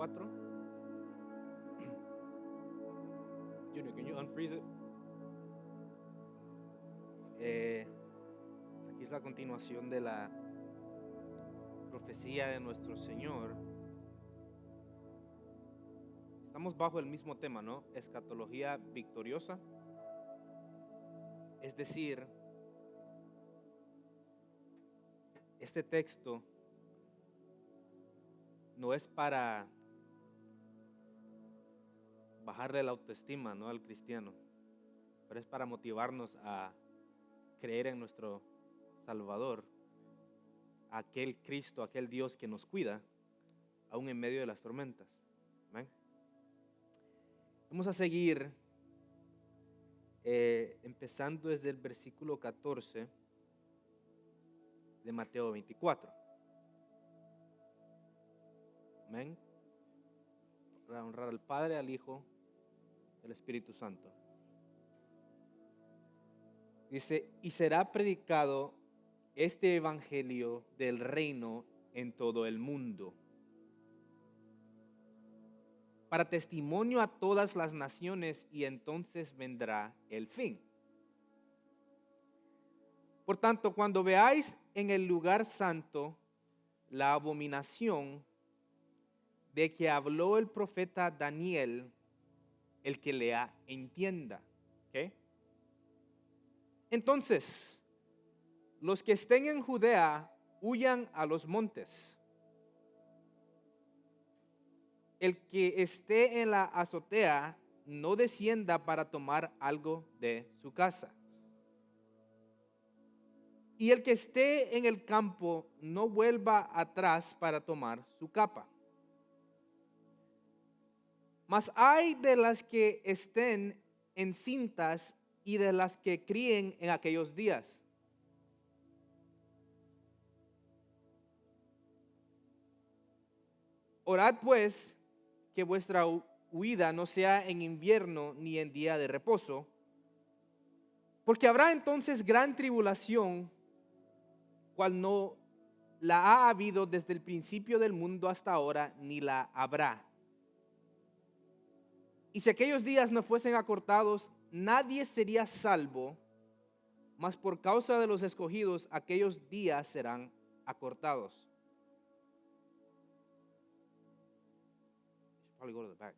24. Junior, can you unfreeze it? Aquí es la continuación de la profecía de nuestro Señor. Estamos bajo el mismo tema, ¿no? Escatología victoriosa. Es decir, este texto no es para bajarle la autoestima, ¿no?, al cristiano, pero es para motivarnos a creer en nuestro Salvador, aquel Cristo, aquel Dios que nos cuida, aún en medio de las tormentas. ¿Amén? Vamos a seguir empezando desde el versículo 14 de Mateo 24. Amén. Para honrar al Padre, al Hijo, al Espíritu Santo. Dice, y será predicado este evangelio del reino en todo el mundo, para testimonio a todas las naciones, y entonces vendrá el fin. Por tanto, cuando veáis en el lugar santo la abominación de que habló el profeta Daniel, el que lea entienda. ¿Okay? Entonces, los que estén en Judea huyan a los montes. El que esté en la azotea no descienda para tomar algo de su casa. Y el que esté en el campo no vuelva atrás para tomar su capa. Mas hay de las que estén encintas y de las que críen en aquellos días. Orad pues que vuestra huida no sea en invierno ni en día de reposo, porque habrá entonces gran tribulación, cual no la ha habido desde el principio del mundo hasta ahora, ni la habrá. Y si aquellos días no fuesen acortados, nadie sería salvo, mas por causa de los escogidos, aquellos días serán acortados. Probably go to the back.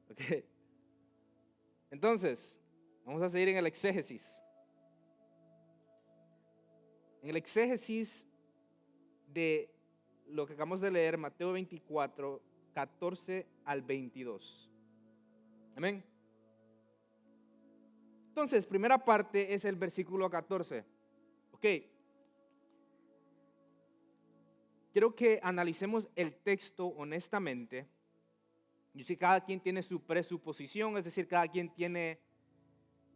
Okay. Entonces, vamos a seguir en el exégesis. En el exégesis de lo que acabamos de leer, Mateo 24, 14 al 22. Amén. Entonces, primera parte es el versículo 14. Ok. Quiero que analicemos el texto honestamente. Yo sé que cada quien tiene su presuposición, es decir, cada quien tiene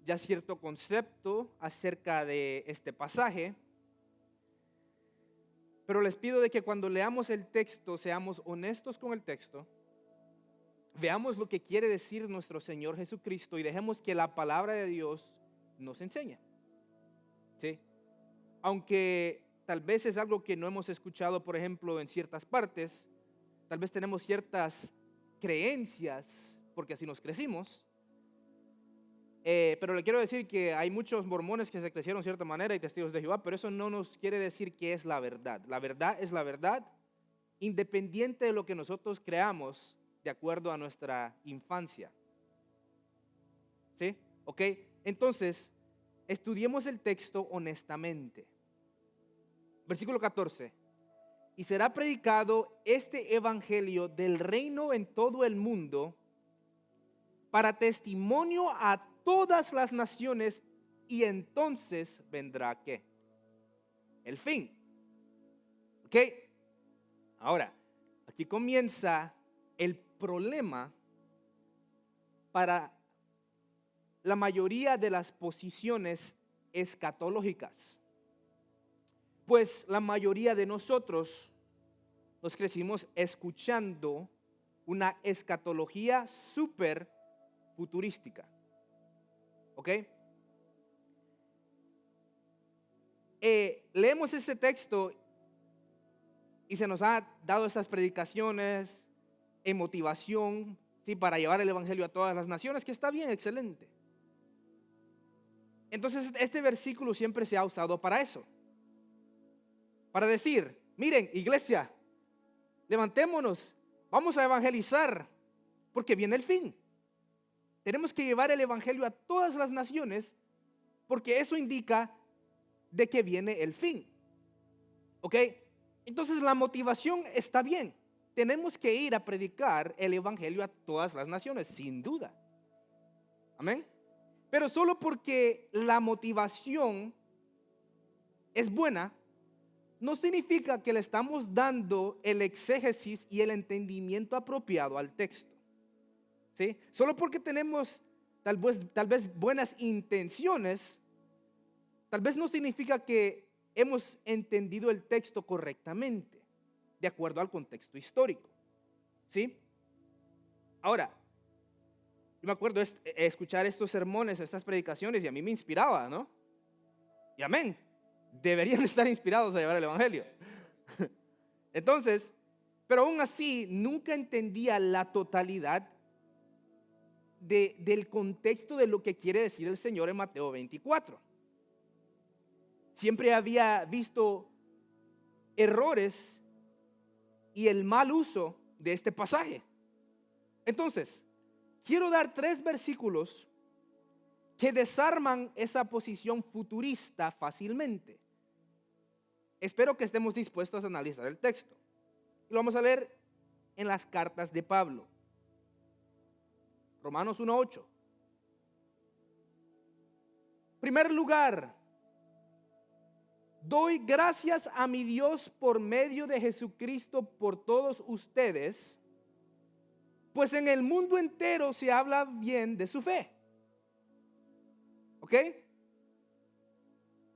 ya cierto concepto acerca de este pasaje. Pero les pido de que cuando leamos el texto seamos honestos con el texto, veamos lo que quiere decir nuestro Señor Jesucristo y dejemos que la palabra de Dios nos enseñe. ¿Sí? Aunque tal vez es algo que no hemos escuchado, por ejemplo, en ciertas partes, tal vez tenemos ciertas creencias, porque así nos crecimos. Pero le quiero decir que hay muchos mormones que se crecieron de cierta manera y testigos de Jehová, pero eso no nos quiere decir que es la verdad. La verdad es la verdad, independiente de lo que nosotros creamos de acuerdo a nuestra infancia. ¿Sí? ¿Ok? Entonces, estudiemos el texto honestamente. Versículo 14. Y será predicado este evangelio del reino en todo el mundo para testimonio a todas las naciones, y entonces vendrá ¿qué? El fin. ¿Ok? Ahora, aquí comienza el problema para la mayoría de las posiciones escatológicas. Pues la mayoría de nosotros nos crecimos escuchando una escatología súper futurística. ¿Ok? leemos este texto y se nos ha dado esas predicaciones en motivación, ¿sí? Para llevar el evangelio a todas las naciones, que está bien, excelente. Entonces este versículo siempre se ha usado para eso, para decir, miren, iglesia, levantémonos, vamos a evangelizar, porque viene el fin. Tenemos que llevar el evangelio a todas las naciones, porque eso indica de que viene el fin. ¿Ok? Entonces la motivación está bien. Tenemos que ir a predicar el evangelio a todas las naciones, sin duda. Amén. Pero solo porque la motivación es buena, no significa que le estamos dando el exégesis y el entendimiento apropiado al texto. ¿Sí? Solo porque tenemos tal vez buenas intenciones, tal vez no significa que hemos entendido el texto correctamente, de acuerdo al contexto histórico. ¿Sí? Ahora, yo me acuerdo escuchar estos sermones, estas predicaciones, y a mí me inspiraba, ¿no? Y amén. Deberían estar inspirados a llevar el evangelio. Entonces, pero aún así, nunca entendía la totalidad del contexto de lo que quiere decir el Señor en Mateo 24. Siempre había visto errores y el mal uso de este pasaje. Entonces, quiero dar 3 versículos que desarman esa posición futurista fácilmente. Espero que estemos dispuestos a analizar el texto. Y lo vamos a leer en las cartas de Pablo. Romanos 1:8. En primer lugar, doy gracias a mi Dios por medio de Jesucristo por todos ustedes, pues en el mundo entero se habla bien de su fe. ¿Ok?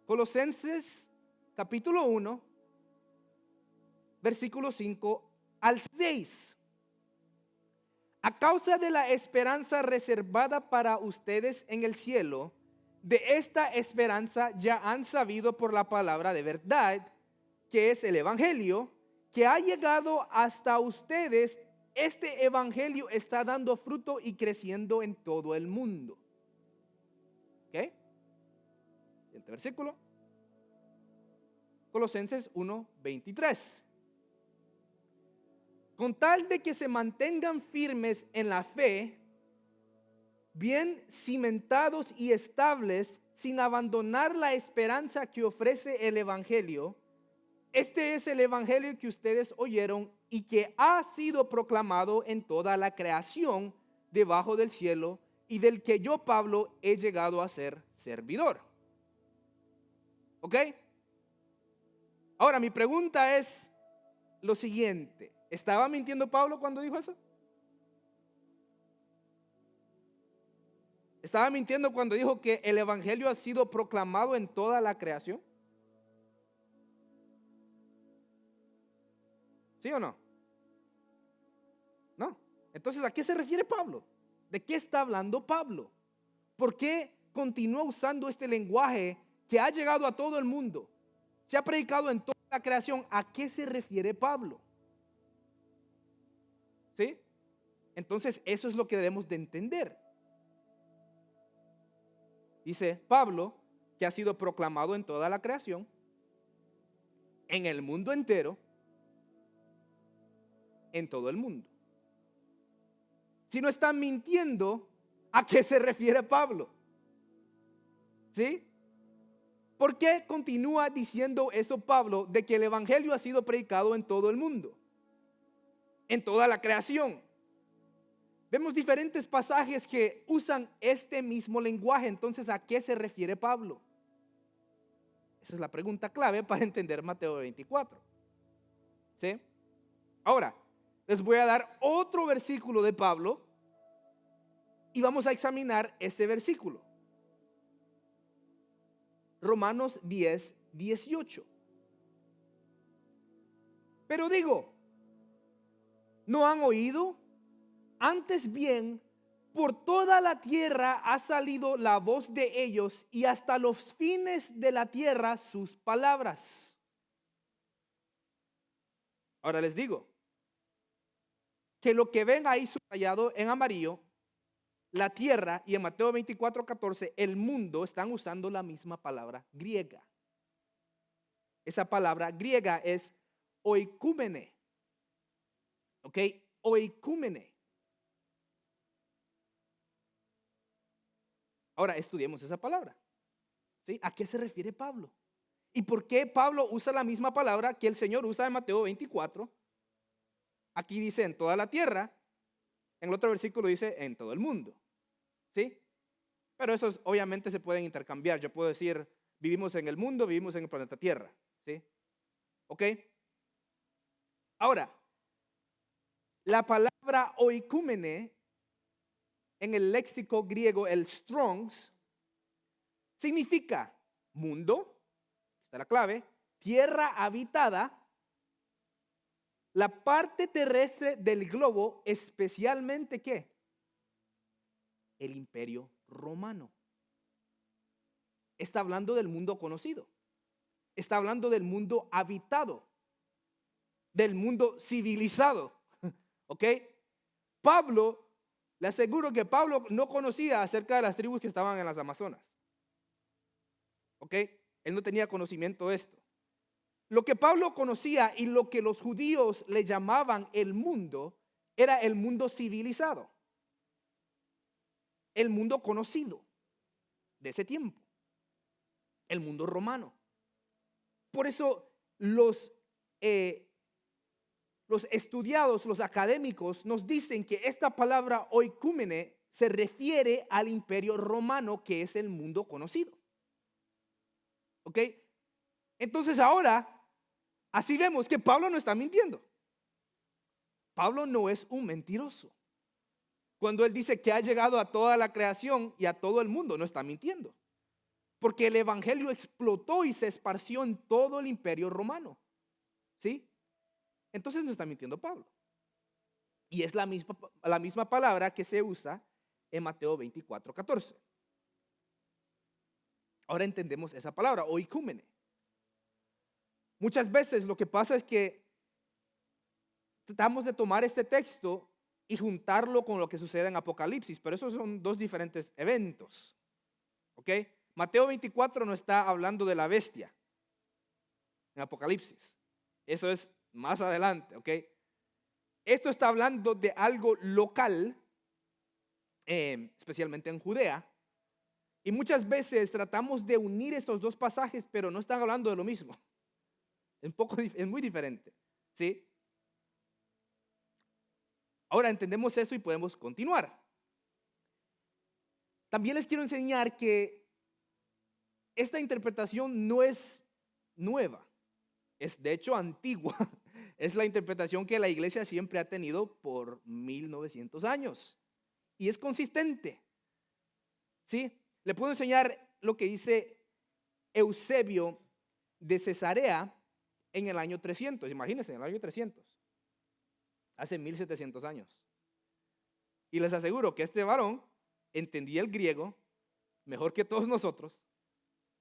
Colosenses capítulo 1, versículos 5 al 6. A causa de la esperanza reservada para ustedes en el cielo, de esta esperanza ya han sabido por la palabra de verdad, que es el evangelio, que ha llegado hasta ustedes. Este evangelio está dando fruto y creciendo en todo el mundo. ¿Ok? Siguiente versículo. Colosenses 1:23. Con tal de que se mantengan firmes en la fe, bien cimentados y estables, sin abandonar la esperanza que ofrece el evangelio. Este es el evangelio que ustedes oyeron y que ha sido proclamado en toda la creación debajo del cielo, y del que yo, Pablo, he llegado a ser servidor. ¿Ok? Ahora mi pregunta es lo siguiente: ¿estaba mintiendo Pablo cuando dijo eso? ¿Estaba mintiendo cuando dijo que el evangelio ha sido proclamado en toda la creación? ¿Sí o no? No. Entonces, ¿a qué se refiere Pablo? ¿De qué está hablando Pablo? ¿Por qué continúa usando este lenguaje que ha llegado a todo el mundo? Se ha predicado en toda la creación. ¿A qué se refiere Pablo? ¿Sí? Entonces, eso es lo que debemos de entender. Dice Pablo que ha sido proclamado en toda la creación, en el mundo entero, en todo el mundo. Si no está mintiendo, ¿a qué se refiere Pablo? ¿Sí? ¿Por qué continúa diciendo eso Pablo de que el evangelio ha sido predicado en todo el mundo, en toda la creación? Vemos diferentes pasajes que usan este mismo lenguaje. Entonces, ¿a qué se refiere Pablo? Esa es la pregunta clave para entender Mateo 24. ¿Sí? Ahora, les voy a dar otro versículo de Pablo y vamos a examinar ese versículo. Romanos 10:18. Pero digo, ¿no han oído? Antes bien, Por toda la tierra ha salido la voz de ellos y hasta los fines de la tierra sus palabras. Ahora les digo que lo que ven ahí subrayado en amarillo, la tierra, y en Mateo 24:14, el mundo, están usando la misma palabra griega. Esa palabra griega es oikúmene. ¿Ok? Oikúmene. Ahora estudiemos esa palabra. ¿Sí? ¿A qué se refiere Pablo? ¿Y por qué Pablo usa la misma palabra que el Señor usa en Mateo 24? Aquí dice en toda la tierra, en el otro versículo dice en todo el mundo. ¿Sí? Pero esos obviamente se pueden intercambiar. Yo puedo decir, vivimos en el mundo, vivimos en el planeta Tierra. ¿Sí? ¿Ok? Ahora, la palabra oikúmene en el léxico griego, el Strong's, significa mundo, está la clave, tierra habitada, la parte terrestre del globo, especialmente ¿qué? El Imperio Romano. Está hablando del mundo conocido. Está hablando del mundo habitado, del mundo civilizado. ¿Ok? Pablo, le aseguro que Pablo no conocía acerca de las tribus que estaban en las Amazonas. ¿Ok? Él no tenía conocimiento de esto. Lo que Pablo conocía y lo que los judíos le llamaban el mundo era el mundo civilizado, el mundo conocido de ese tiempo, el mundo romano. Por eso los estudiados, los académicos nos dicen que esta palabra oikúmene se refiere al Imperio Romano, que es el mundo conocido. ¿Ok? Entonces ahora, así vemos que Pablo no está mintiendo. Pablo no es un mentiroso. Cuando él dice que ha llegado a toda la creación y a todo el mundo, no está mintiendo. Porque el evangelio explotó y se esparció en todo el Imperio Romano. ¿Sí? Entonces no está mintiendo Pablo. Y es la misma palabra que se usa en Mateo 24:14. Ahora entendemos esa palabra, oikúmene. Muchas veces lo que pasa es que tratamos de tomar este texto y juntarlo con lo que sucede en Apocalipsis, pero esos son dos diferentes eventos. ¿Ok? Mateo 24 no está hablando de la bestia en Apocalipsis. Eso es más adelante, ¿ok? Esto está hablando de algo local, especialmente en Judea. Y muchas veces tratamos de unir estos dos pasajes, pero no están hablando de lo mismo. Es muy diferente, ¿sí? Ahora entendemos eso y podemos continuar. También les quiero enseñar que esta interpretación no es nueva, es de hecho antigua. Es la interpretación que la iglesia siempre ha tenido por 1900 años. Y es consistente. ¿Sí? Le puedo enseñar lo que dice Eusebio de Cesarea en el año 300. Imagínense, en el año 300. Hace 1700 años. Y les aseguro que este varón entendía el griego mejor que todos nosotros.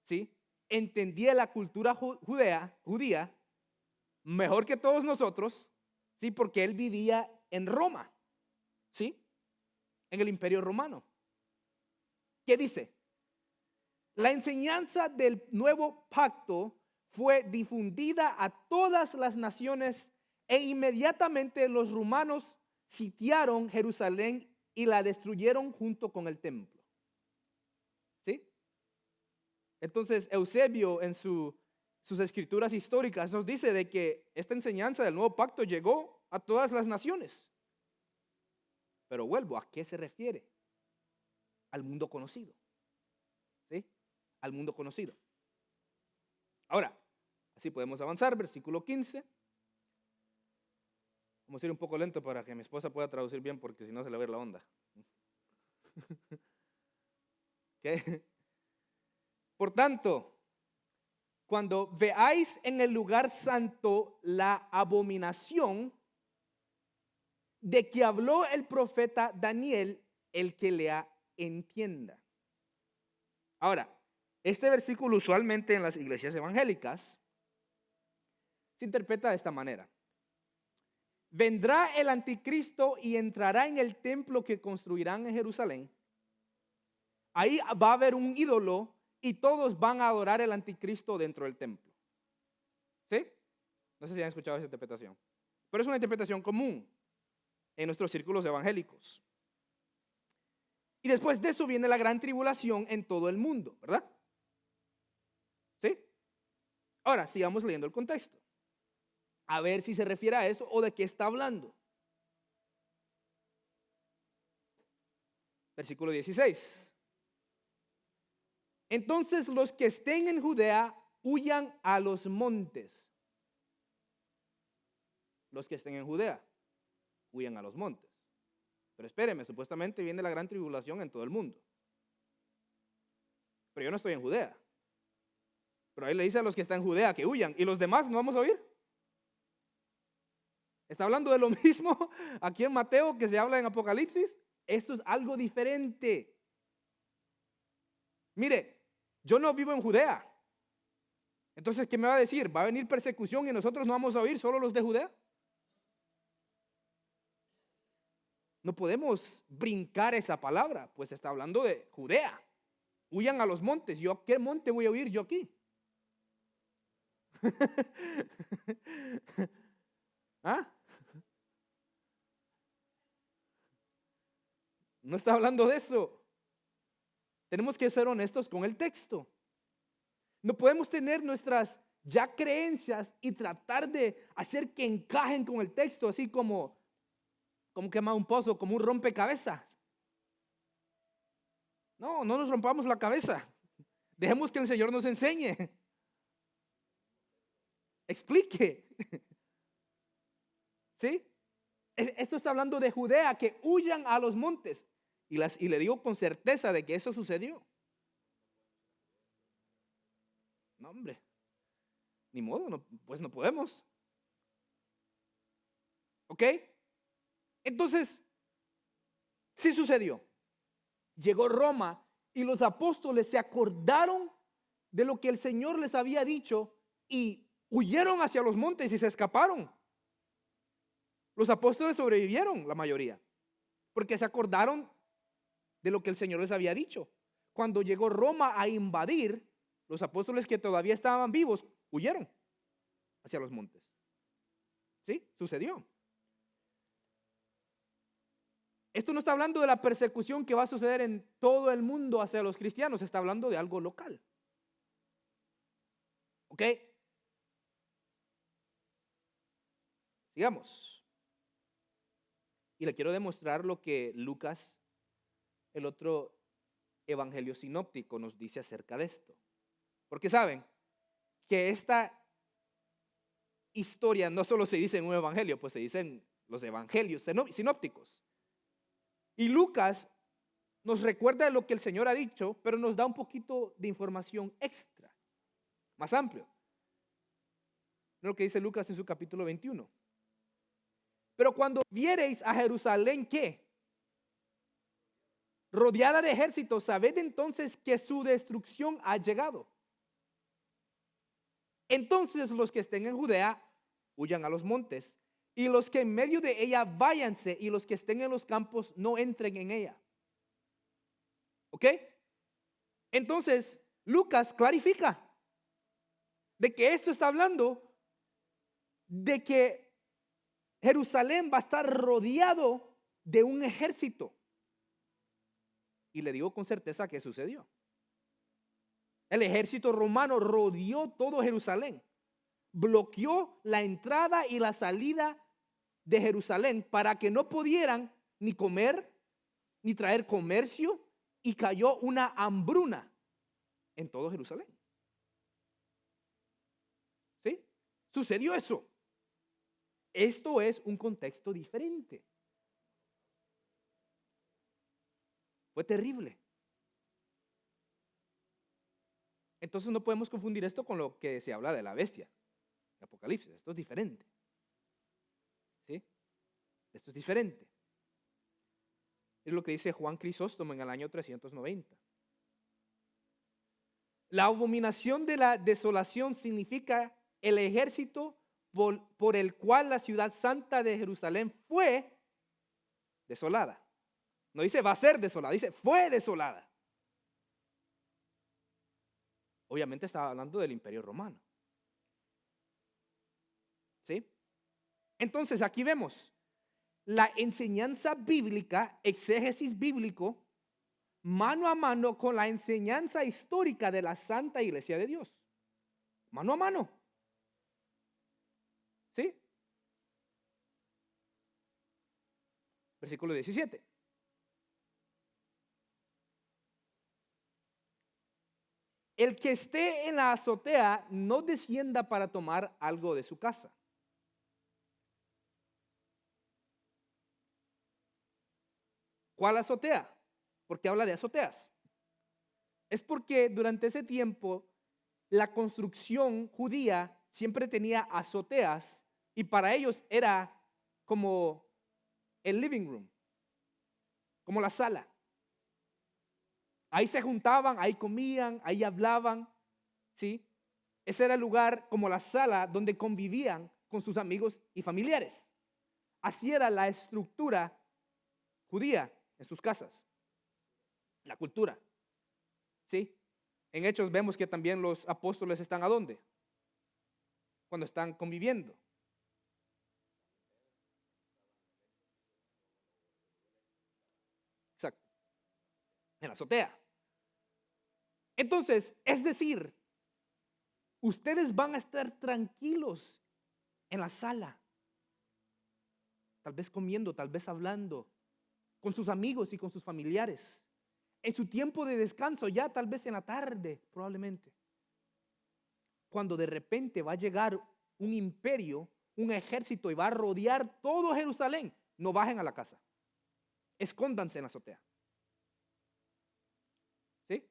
¿Sí? Entendía la cultura judía mejor que todos nosotros, ¿sí? Porque él vivía en Roma, ¿sí? En el Imperio Romano. ¿Qué dice? La enseñanza del nuevo pacto fue difundida a todas las naciones e inmediatamente los romanos sitiaron Jerusalén y la destruyeron junto con el templo. ¿Sí? Entonces Eusebio en sus escrituras históricas nos dice de que esta enseñanza del nuevo pacto llegó a todas las naciones. Pero vuelvo, ¿a qué se refiere? Al mundo conocido. ¿Sí? Al mundo conocido. Ahora, así podemos avanzar, versículo 15. Vamos a ir un poco lento para que mi esposa pueda traducir bien, porque si no se le va a ir la onda. ¿Qué? Por tanto, cuando veáis en el lugar santo la abominación de que habló el profeta Daniel, el que lea entienda. Ahora, este versículo usualmente en las iglesias evangélicas se interpreta de esta manera. Vendrá el anticristo y entrará en el templo que construirán en Jerusalén. Ahí va a haber un ídolo y todos van a adorar al anticristo dentro del templo. ¿Sí? No sé si han escuchado esa interpretación. Pero es una interpretación común en nuestros círculos evangélicos. Y después de eso viene la gran tribulación en todo el mundo, ¿verdad? ¿Sí? Ahora, sigamos leyendo el contexto. A ver si se refiere a eso o de qué está hablando. Versículo 16. Entonces los que estén en Judea huyan a los montes. Los que estén en Judea huyan a los montes. Pero espéreme, supuestamente viene la gran tribulación en todo el mundo. Pero yo no estoy en Judea. Pero ahí le dice a los que están en Judea que huyan. ¿Y los demás no vamos a oír? Está hablando de lo mismo aquí en Mateo que se habla en Apocalipsis. Esto es algo diferente. Mire, yo no vivo en Judea. Entonces, ¿qué me va a decir? ¿Va a venir persecución y nosotros no vamos a oír, solo los de Judea? No podemos brincar esa palabra, pues está hablando de Judea. Huyan a los montes. ¿Yo a qué monte voy a oír yo aquí? ¿Ah? No está hablando de eso. Tenemos que ser honestos con el texto. No podemos tener nuestras ya creencias y tratar de hacer que encajen con el texto, así como quemar un pozo, como un rompecabezas. No nos rompamos la cabeza. Dejemos que el Señor nos enseñe. Explique. ¿Sí? Esto está hablando de Judea, que huyan a los montes. Y le digo con certeza de que eso sucedió. No, hombre. Ni modo, pues no podemos. ¿Ok? Entonces, sí sucedió. Llegó Roma y los apóstoles se acordaron de lo que el Señor les había dicho y huyeron hacia los montes y se escaparon. Los apóstoles sobrevivieron, la mayoría, porque se acordaron de lo que el Señor les había dicho. Cuando llegó Roma a invadir, los apóstoles que todavía estaban vivos huyeron hacia los montes. ¿Sí? Sucedió. Esto no está hablando de la persecución que va a suceder en todo el mundo hacia los cristianos, está hablando de algo local. ¿Ok? Sigamos. Y le quiero demostrar lo que Lucas, el otro evangelio sinóptico, nos dice acerca de esto. Porque saben que esta historia no solo se dice en un evangelio, pues se dice en los evangelios sinópticos. Y Lucas nos recuerda de lo que el Señor ha dicho, pero nos da un poquito de información extra, más amplio. Lo que dice Lucas en su capítulo 21. Pero cuando viereis a Jerusalén, ¿qué? Rodeada de ejércitos, sabed entonces que su destrucción ha llegado. Entonces los que estén en Judea, huyan a los montes, y los que en medio de ella váyanse, y los que estén en los campos no entren en ella. ¿Ok? Entonces, Lucas clarifica de que esto está hablando de que Jerusalén va a estar rodeado de un ejército. Y le digo con certeza que sucedió. El ejército romano rodeó todo Jerusalén. Bloqueó la entrada y la salida de Jerusalén para que no pudieran ni comer ni traer comercio, y cayó una hambruna en todo Jerusalén. ¿Sí? Sucedió eso. Esto es un contexto diferente. Fue terrible. Entonces no podemos confundir esto con lo que se habla de la bestia, el Apocalipsis. Esto es diferente. ¿Sí? Esto es diferente. Es lo que dice Juan Crisóstomo en el año 390. La abominación de la desolación significa el ejército por el cual la ciudad santa de Jerusalén fue desolada. No dice va a ser desolada, dice fue desolada. Obviamente estaba hablando del Imperio Romano. ¿Sí? Entonces aquí vemos la enseñanza bíblica, exégesis bíblico, mano a mano con la enseñanza histórica de la Santa Iglesia de Dios. Mano a mano. ¿Sí? Versículo 17. El que esté en la azotea no descienda para tomar algo de su casa. ¿Cuál azotea? Porque habla de azoteas. Es porque durante ese tiempo la construcción judía siempre tenía azoteas y para ellos era como el living room, como la sala. Ahí se juntaban, ahí comían, ahí hablaban, ¿sí? Ese era el lugar como la sala donde convivían con sus amigos y familiares. Así era la estructura judía en sus casas, la cultura, ¿sí? En Hechos vemos que también los apóstoles están ¿a dónde? Cuando están conviviendo. Exacto. En la azotea. Entonces, es decir, ustedes van a estar tranquilos en la sala. Tal vez comiendo, tal vez hablando con sus amigos y con sus familiares. En su tiempo de descanso, ya tal vez en la tarde, probablemente. Cuando de repente va a llegar un imperio, un ejército y va a rodear todo Jerusalén, no bajen a la casa. Escóndanse en la azotea. ¿Sí?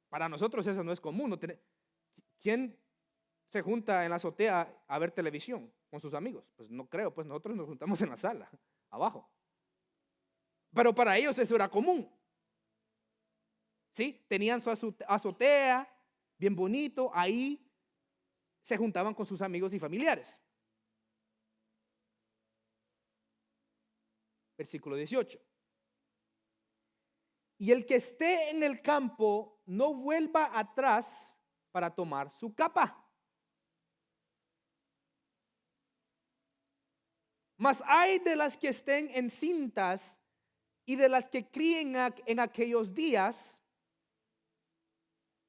Para nosotros eso no es común. ¿Quién se junta en la azotea a ver televisión con sus amigos? Pues no creo, pues nosotros nos juntamos en la sala, abajo. Pero para ellos eso era común. ¿Sí? Tenían su azotea, bien bonito, ahí se juntaban con sus amigos y familiares. Versículo 18. Y el que esté en el campo no vuelva atrás para tomar su capa. Mas hay de las que estén encintas y de las que críen en aquellos días.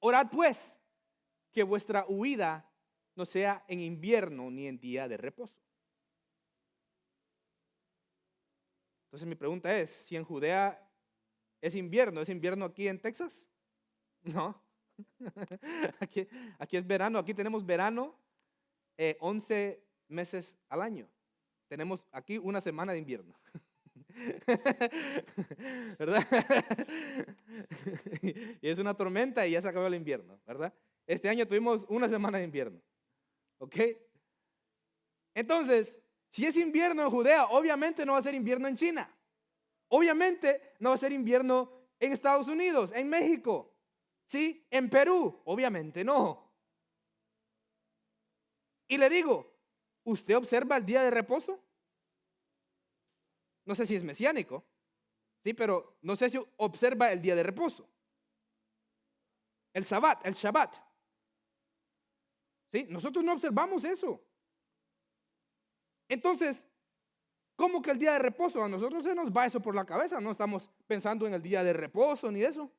Orad pues que vuestra huida no sea en invierno ni en día de reposo. Entonces mi pregunta es, si en Judea ¿es invierno aquí en Texas? No. Aquí es verano, aquí tenemos verano 11 meses al año. Tenemos aquí una semana de invierno. ¿Verdad? Y es una tormenta y ya se acabó el invierno, ¿verdad? Este año tuvimos una semana de invierno. ¿Ok? Entonces, si es invierno en Judea, obviamente no va a ser invierno en China. Obviamente no va a ser invierno en Estados Unidos, en México, ¿sí? En Perú, obviamente no. Y le digo, ¿usted observa el día de reposo? No sé si es mesiánico, ¿sí? Pero no sé si observa el día de reposo. El Shabbat. ¿Sí? Nosotros no observamos eso. Entonces, ¿cómo que el día de reposo? A nosotros se nos va eso por la cabeza, no estamos pensando en el día de reposo ni de eso.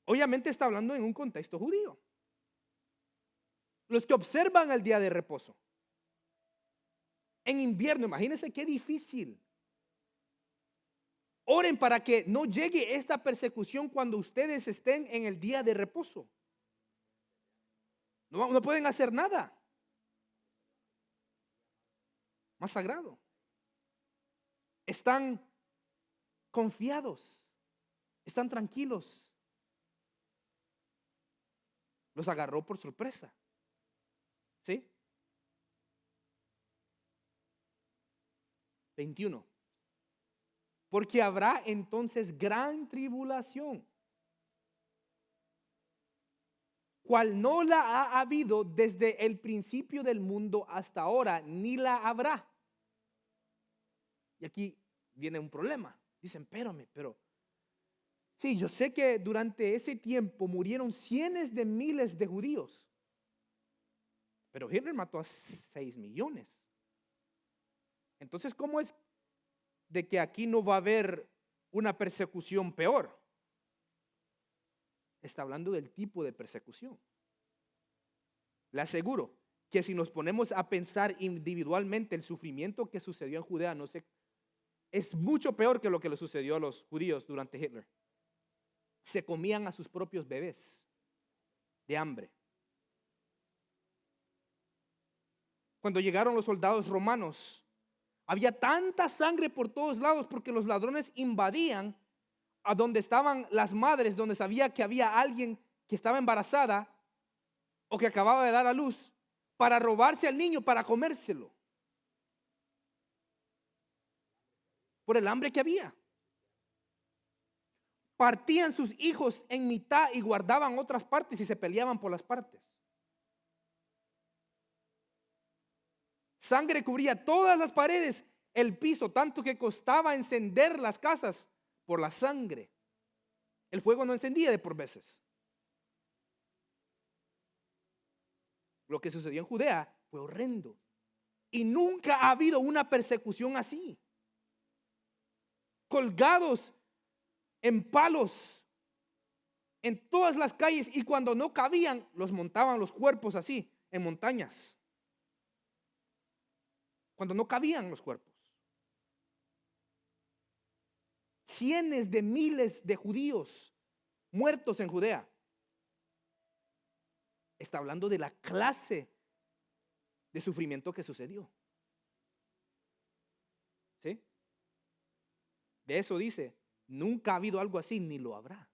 Obviamente está hablando en un contexto judío. Los que observan el día de reposo. En invierno, imagínense qué difícil. Oren para que no llegue esta persecución cuando ustedes estén en el día de reposo. No pueden hacer nada. Más sagrado. Están confiados. Están tranquilos. Los agarró por sorpresa. ¿Sí? 21. porque habrá entonces gran tribulación, cual no la ha habido desde el principio del mundo hasta ahora, ni la habrá. Y aquí viene un problema. Dicen, pero sí, yo sé que durante ese tiempo murieron cientos de miles de judíos, pero Hitler mató a 6 millones. Entonces, ¿cómo es de que aquí no va a haber una persecución peor? Está hablando del tipo de persecución. Le aseguro que si nos ponemos a pensar individualmente, el sufrimiento que sucedió en Judea es mucho peor que lo que le sucedió a los judíos durante Hitler. Se comían a sus propios bebés de hambre. Cuando llegaron los soldados romanos, había tanta sangre por todos lados porque los ladrones invadían a donde estaban las madres, donde sabía que había alguien que estaba embarazada o que acababa de dar a luz, para robarse al niño, para comérselo. Por el hambre que había. Partían sus hijos en mitad y guardaban otras partes y se peleaban por las partes. Sangre cubría todas las paredes, el piso, tanto que costaba encender las casas por la sangre. El fuego no encendía de por veces. Lo que sucedió en Judea fue horrendo. Y nunca ha habido una persecución así. Colgados en palos en todas las calles, y cuando no cabían, los montaban los cuerpos así, en montañas. Cuando no cabían los cuerpos. Cientos de miles de judíos muertos en Judea. Está hablando de la clase de sufrimiento que sucedió. ¿Sí? De eso dice, nunca ha habido algo así, ni lo habrá.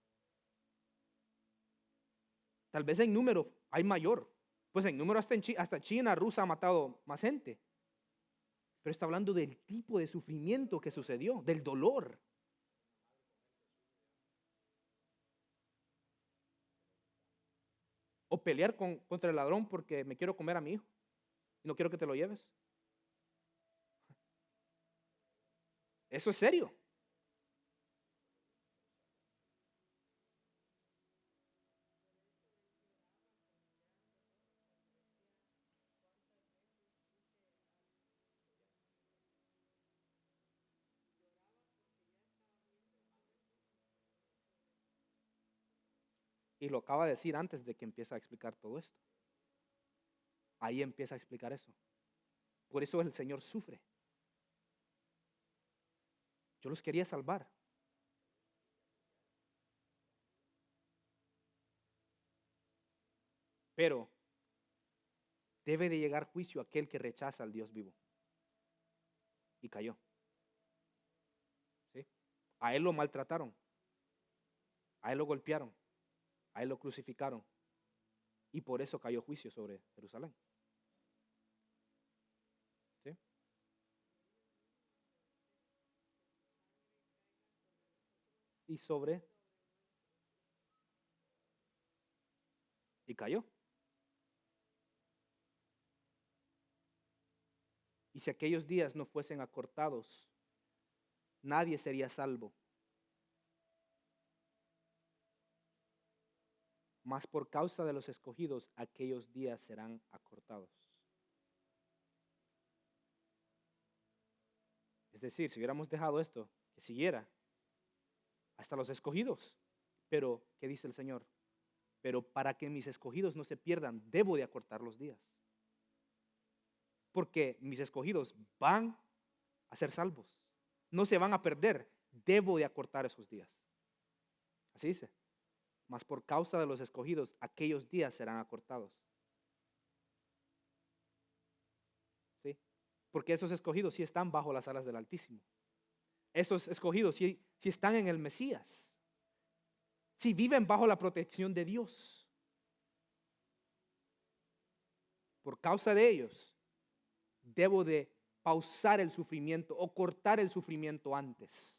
Tal vez en número hay mayor. Pues en número hasta China, Rusia ha matado más gente. Pero está hablando del tipo de sufrimiento que sucedió, del dolor. O pelear contra el ladrón porque me quiero comer a mi hijo y no quiero que te lo lleves. Eso es serio. Y lo acaba de decir antes de que empiece a explicar todo esto. Ahí empieza a explicar eso. Por eso el Señor sufre. Yo los quería salvar. Pero debe de llegar juicio a aquel que rechaza al Dios vivo. Y cayó. ¿Sí? A él lo maltrataron. A él lo golpearon. A él lo crucificaron. Y por eso cayó juicio sobre Jerusalén. ¿Sí? Y cayó. Y si aquellos días no fuesen acortados, nadie sería salvo. Mas por causa de los escogidos, aquellos días serán acortados. Es decir, si hubiéramos dejado esto, que siguiera, hasta los escogidos. Pero, ¿qué dice el Señor? Pero para que mis escogidos no se pierdan, debo de acortar los días. Porque mis escogidos van a ser salvos. No se van a perder. Debo de acortar esos días. Así dice. Mas por causa de los escogidos, aquellos días serán acortados. ¿Sí? Porque esos escogidos sí están bajo las alas del Altísimo. Esos escogidos sí están en el Mesías. Sí viven bajo la protección de Dios. Por causa de ellos, debo de pausar el sufrimiento o cortar el sufrimiento antes.